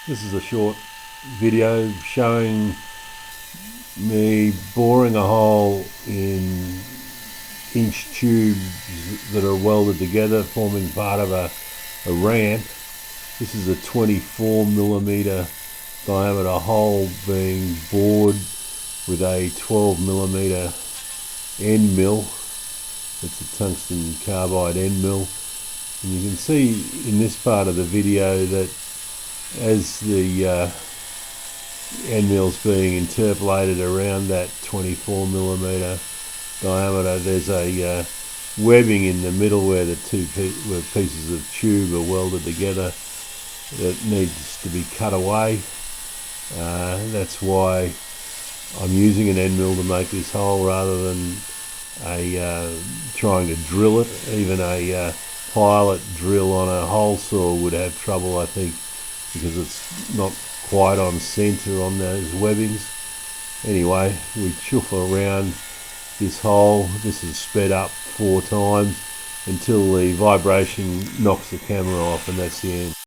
This is a short video showing me boring a hole in inch tubes that are welded together, forming part of a ramp. This is a 24mm diameter hole being bored with a 12mm end mill. It's a tungsten carbide end mill, and you can see in this part of the video that as the end mill's being interpolated around that 24mm diameter, there's a webbing in the middle where the where pieces of tube are welded together that needs to be cut away. That's why I'm using an end mill to make this hole rather than trying to drill it. Even a pilot drill on a hole saw would have trouble, I think, because it's not quite on center on those webbings. Anyway, we chuff around this hole. This is sped up 4 times until the vibration knocks the camera off, and that's the end.